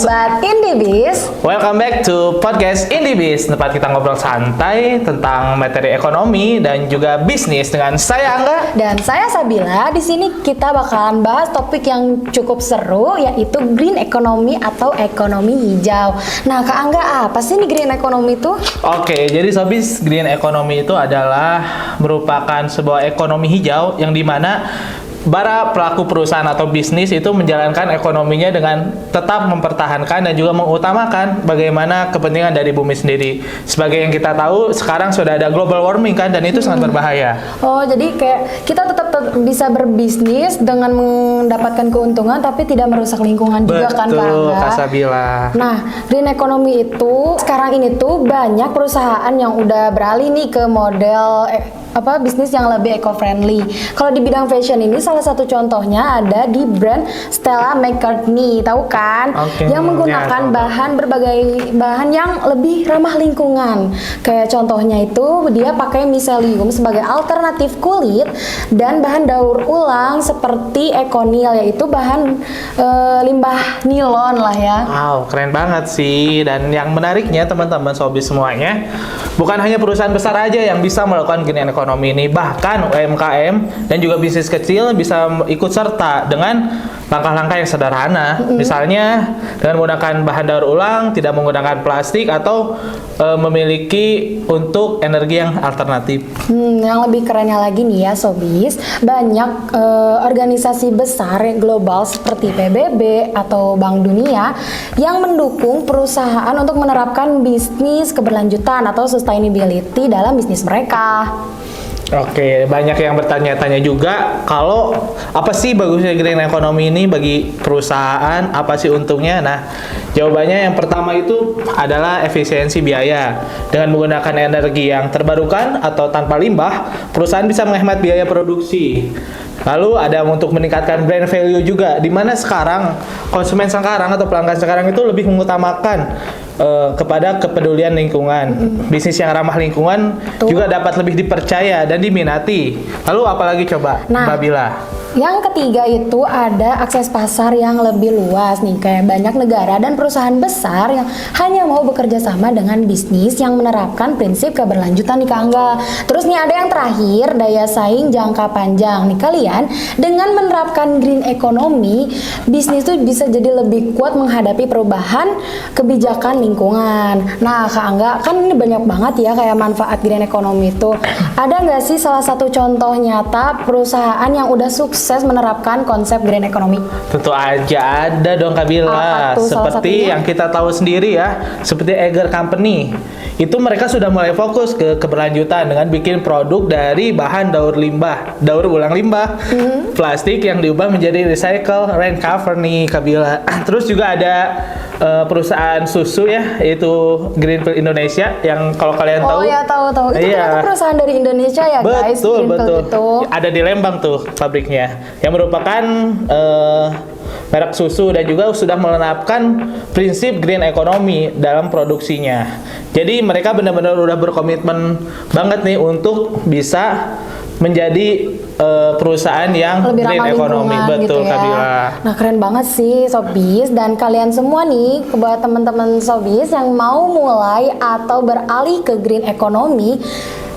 Sobat Indibis. Welcome back to podcast Indibis, tempat kita ngobrol santai tentang materi ekonomi dan juga bisnis dengan saya Angga Dan saya Sabila. Di sini kita bakalan bahas topik yang cukup seru, yaitu green economy atau ekonomi hijau. Nah, Kak Angga, apa sih nih green economy itu? Oke, jadi Sobis, green economy itu adalah merupakan sebuah ekonomi hijau yang dimana para pelaku perusahaan atau bisnis itu menjalankan ekonominya dengan tetap mempertahankan dan juga mengutamakan bagaimana kepentingan dari bumi sendiri. Sebagai yang kita tahu, sekarang sudah ada global warming kan, dan itu sangat berbahaya. Oh, jadi kayak kita tetap bisa berbisnis dengan mendapatkan keuntungan tapi tidak merusak lingkungan juga kan, Kak Angga? Betul, Kak Sabila. Nah, green economy itu sekarang ini tuh banyak perusahaan yang udah beralih nih ke model bisnis yang lebih eco-friendly. Kalau di bidang fashion ini salah satu contohnya ada di brand Stella McCartney, tahu kan? Yang menggunakan berbagai bahan yang lebih ramah lingkungan. Kayak contohnya itu dia pakai miselium sebagai alternatif kulit dan bahan daur ulang seperti Econil, yaitu bahan limbah nilon lah ya. Wow, keren banget sih. Dan yang menariknya teman-teman Sobi semuanya, bukan hanya perusahaan besar aja yang bisa melakukan green economy ini, bahkan UMKM dan juga bisnis kecil bisa ikut serta dengan langkah-langkah yang sederhana. Misalnya dengan menggunakan bahan daur ulang, tidak menggunakan plastik, atau memiliki untuk energi yang alternatif. Yang lebih kerennya lagi nih ya Sobis, banyak organisasi besar global seperti PBB atau Bank Dunia yang mendukung perusahaan untuk menerapkan bisnis keberlanjutan atau sustainability dalam bisnis mereka. Oke, banyak yang bertanya-tanya juga kalau apa sih bagusnya green economy ini bagi perusahaan, apa sih untungnya? Nah, jawabannya yang pertama itu adalah efisiensi biaya. Dengan menggunakan energi yang terbarukan atau tanpa limbah, perusahaan bisa menghemat biaya produksi. Lalu ada untuk meningkatkan brand value juga, di mana sekarang konsumen sekarang atau pelanggan sekarang itu lebih mengutamakan kepada kepedulian lingkungan. Bisnis yang ramah lingkungan juga dapat lebih dipercaya dan diminati. Lalu apalagi coba, Mbak Bila? Yang ketiga itu ada akses pasar yang lebih luas nih, kayak banyak negara dan perusahaan besar yang hanya mau bekerja sama dengan bisnis yang menerapkan prinsip keberlanjutan nih Kak Angga. Terus nih ada yang terakhir, daya saing jangka panjang nih. Kalian dengan menerapkan green economy, bisnis tuh bisa jadi lebih kuat menghadapi perubahan kebijakan lingkungan. Nah Kak Angga, kan ini banyak banget ya kayak manfaat green economy itu. Ada nggak sih salah satu contoh nyata perusahaan yang udah sukses menerapkan konsep green economy? Tentu aja ada dong Kak Bila. Seperti yang kita tahu sendiri ya, seperti Eiger Company. Itu mereka sudah mulai fokus ke keberlanjutan dengan bikin produk dari bahan daur ulang limbah, plastik yang diubah menjadi recycle rain cover nih Kak Bila. Terus juga ada perusahaan susu ya, yaitu Greenfield Indonesia, yang kalau kalian tahu. Oh ya, tahu. Itu ternyata perusahaan dari Indonesia ya guys. Betul. Itu ada di Lembang tuh pabriknya, yang merupakan merek susu dan juga sudah menerapkan prinsip green economy dalam produksinya. Jadi mereka benar-benar udah berkomitmen banget nih untuk bisa menjadi perusahaan yang lebih green economy. gitu Betul, ya. Kak Bila. Nah keren banget sih Sobis, dan kalian semua nih, buat teman-teman Sobis yang mau mulai atau beralih ke green economy,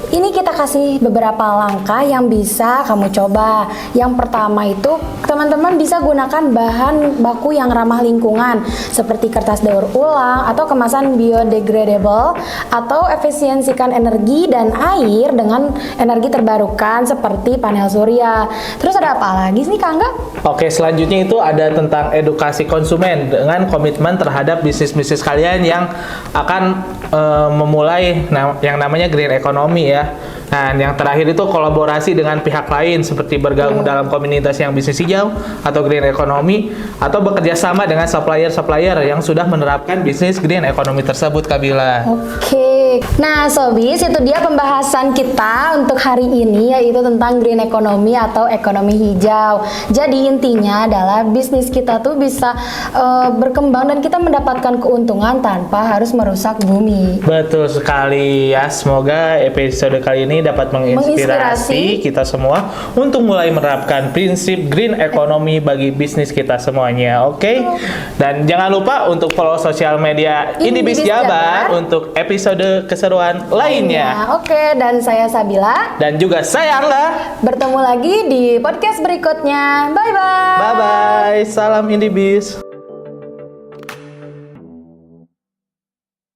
ini kita kasih beberapa langkah yang bisa kamu coba. Yang pertama itu, teman-teman bisa gunakan bahan baku yang ramah lingkungan seperti kertas daur ulang atau kemasan biodegradable, atau efisiensikan energi dan air dengan energi terbarukan seperti panel surya. Terus ada apa lagi sih Kak Angga? Oke, selanjutnya itu ada tentang edukasi konsumen dengan komitmen terhadap bisnis-bisnis kalian yang akan memulai yang namanya green economy ya. Nah, yang terakhir itu kolaborasi dengan pihak lain seperti bergabung dalam komunitas yang bisnis hijau atau green economy, atau bekerja sama dengan supplier-supplier yang sudah menerapkan bisnis green economy tersebut, Kak Bila. Oke. Nah, Sobis, itu dia pembahasan kita untuk hari ini, yaitu tentang green economy atau ekonomi hijau. Jadi intinya adalah bisnis kita tuh bisa berkembang dan kita mendapatkan keuntungan tanpa harus merusak bumi. Betul sekali ya. Semoga episode episode kali ini dapat menginspirasi kita semua untuk mulai menerapkan prinsip green economy bagi bisnis kita semuanya. Oke? Dan jangan lupa untuk follow sosial media Indibis Jabar untuk episode keseruan lainnya. Oke, dan saya Sabila. Dan juga saya Arla. Bertemu lagi di podcast berikutnya. Bye-bye. Bye-bye. Salam Indibis.